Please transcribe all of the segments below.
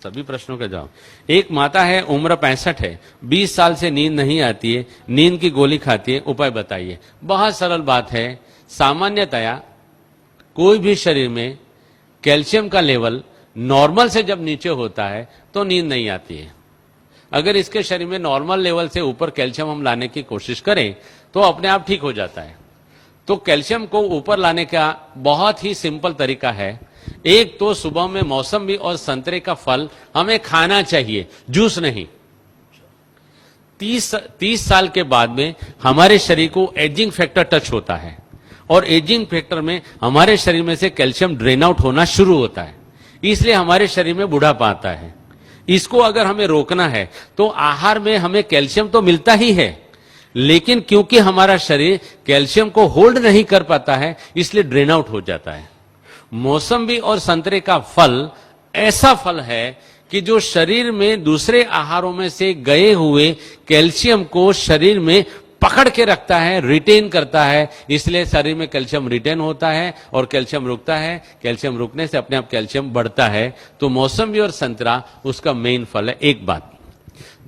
सभी प्रश्नों का जवाब। एक माता है, उम्र 65 है, 20 साल से नींद नहीं आती है, नींद की गोली खाती है, उपाय बताइए। बहुत सरल बात है, सामान्यतया कोई भी शरीर में कैल्शियम का लेवल नॉर्मल से जब नीचे होता है तो नींद नहीं आती है। अगर इसके शरीर में नॉर्मल लेवल से ऊपर कैल्शियम हम लाने की कोशिश करें तो अपने आप ठीक हो जाता है। तो कैल्शियम को ऊपर लाने का बहुत ही सिंपल तरीका है। एक तो सुबह में मौसमी और संतरे का फल हमें खाना चाहिए, जूस नहीं। 30 साल के बाद में हमारे शरीर को एजिंग फैक्टर टच होता है और एजिंग फैक्टर में हमारे शरीर में से कैल्शियम ड्रेन आउट होना शुरू होता है, इसलिए हमारे शरीर में बुढ़ापा आता है। इसको अगर हमें रोकना है तो आहार में हमें कैल्शियम तो मिलता ही है, लेकिन क्योंकि हमारा शरीर कैल्शियम को होल्ड नहीं कर पाता है इसलिए ड्रेन आउट हो जाता है। मौसम्बी और संतरे का फल ऐसा फल है कि जो शरीर में दूसरे आहारों में से गए हुए कैल्शियम को शरीर में पकड़ के रखता है, रिटेन करता है, इसलिए शरीर में कैल्शियम रिटेन होता है और कैल्शियम रुकता है। कैल्शियम रुकने से अपने आप कैल्शियम बढ़ता है। तो मौसम्बी और संतरा उसका मेन फल है। एक बात।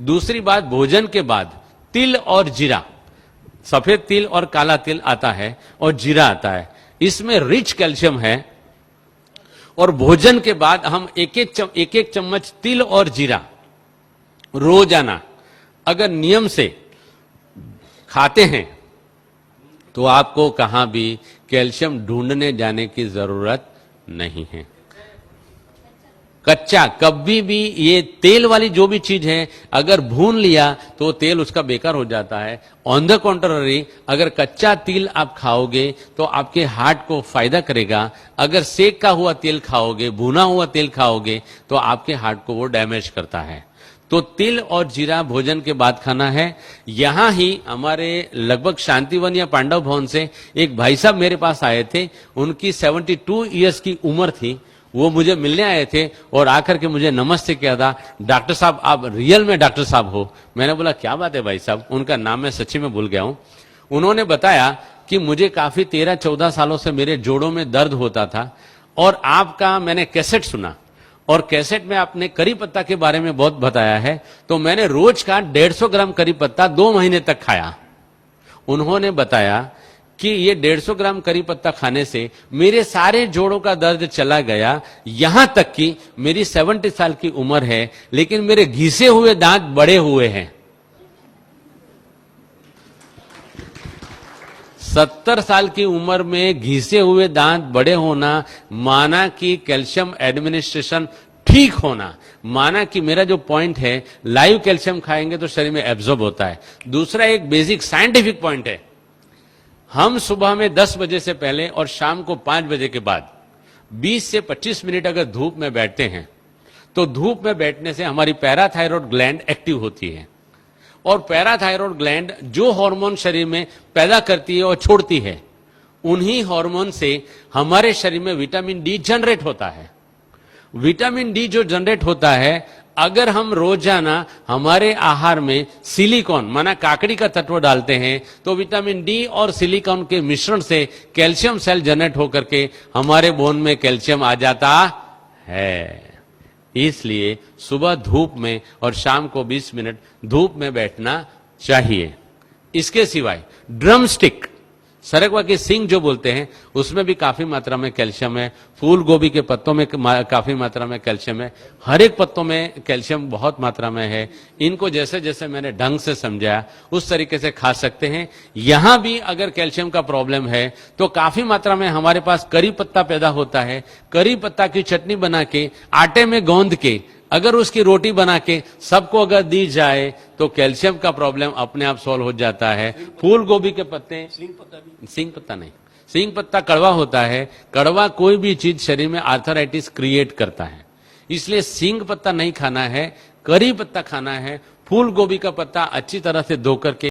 दूसरी बात, भोजन के बाद तिल और जीरा, सफेद तिल और काला तिल आता है और जीरा आता है, इसमें रिच कैल्शियम है। और भोजन के बाद हम एक एक चम्मच तिल और जीरा रोजाना अगर नियम से खाते हैं तो आपको कहां भी कैल्शियम ढूंढने जाने की जरूरत नहीं है। कच्चा कभी भी, ये तेल वाली जो भी चीज है अगर भून लिया तो तेल उसका बेकार हो जाता है। ऑन द कॉन्ट्ररी, अगर कच्चा तिल आप खाओगे तो आपके हार्ट को फायदा करेगा। अगर सेका हुआ तेल खाओगे, भुना हुआ तेल खाओगे तो आपके हार्ट को वो डैमेज करता है। तो तिल और जीरा भोजन के बाद खाना है। यहां ही हमारे लगभग शांतिवन या पांडव भवन से एक भाई साहब मेरे पास आए थे, उनकी 72 ईयर्स की उम्र थी। वो मुझे मिलने आए थे और आकर के मुझे नमस्ते किया था, डॉक्टर साहब आप रियल में डॉक्टर साहब हो। मैंने बोला क्या बात है भाई साहब, उनका नाम मैं सच्ची में भूल गया हूं। उन्होंने बताया कि मुझे काफी 13-14 सालों से मेरे जोड़ों में दर्द होता था और आपका मैंने कैसेट सुना और कैसेट में आपने करी पत्ता के बारे में बहुत बताया है, तो मैंने रोज का 150 ग्राम करी पत्ता 2 महीने तक खाया। उन्होंने बताया कि ये 150 ग्राम करी पत्ता खाने से मेरे सारे जोड़ों का दर्द चला गया। यहां तक कि मेरी 70 साल की उम्र है लेकिन मेरे घिसे हुए दांत बड़े हुए हैं। 70 साल की उम्र में घिसे हुए दांत बड़े होना माना कि कैल्शियम एडमिनिस्ट्रेशन ठीक होना, माना कि मेरा जो पॉइंट है लाइव कैल्शियम खाएंगे तो शरीर में एब्जॉर्ब होता है। दूसरा एक बेसिक साइंटिफिक पॉइंट है, हम सुबह में 10 बजे से पहले और शाम को 5 बजे के बाद 20 से 25 मिनट अगर धूप में बैठते हैं तो धूप में बैठने से हमारी पैराथायरॉयड ग्लैंड एक्टिव होती है और पैराथायरॉयड ग्लैंड जो हार्मोन शरीर में पैदा करती है और छोड़ती है, उन्हीं हार्मोन से हमारे शरीर में विटामिन डी जनरेट होता है। विटामिन डी जो जनरेट होता है, अगर हम रोजाना हमारे आहार में सिलिकॉन माना काकड़ी का तत्व डालते हैं तो विटामिन डी और सिलिकॉन के मिश्रण से कैल्शियम सेल जनरेट होकर के हमारे बोन में कैल्शियम आ जाता है। इसलिए सुबह धूप में और शाम को 20 मिनट धूप में बैठना चाहिए। इसके सिवाय ड्रम स्टिक, सरगवा की सिंग जो बोलते हैं, उसमें भी काफी मात्रा में कैल्शियम है। फूल गोभी के पत्तों में काफी मात्रा में कैल्शियम है। हर एक पत्तों में कैल्शियम बहुत मात्रा में है। इनको जैसे जैसे मैंने ढंग से समझाया उस तरीके से खा सकते हैं। यहां भी अगर कैल्शियम का प्रॉब्लम है तो काफी मात्रा में हमारे पास करी पत्ता पैदा होता है। करी पत्ता की चटनी बना के आटे में गौंद के अगर उसकी रोटी बना के सबको अगर दी जाए तो कैल्शियम का प्रॉब्लम अपने आप सॉल्व हो जाता है। फूल गोभी के पत्ते, सिंग पत्ता नहीं, सिंग पत्ता कड़वा होता है। कड़वा कोई भी चीज शरीर में आर्थराइटिस क्रिएट करता है, इसलिए सिंग पत्ता नहीं खाना है, करी पत्ता खाना है। फूल गोभी का पत्ता अच्छी तरह से धो करके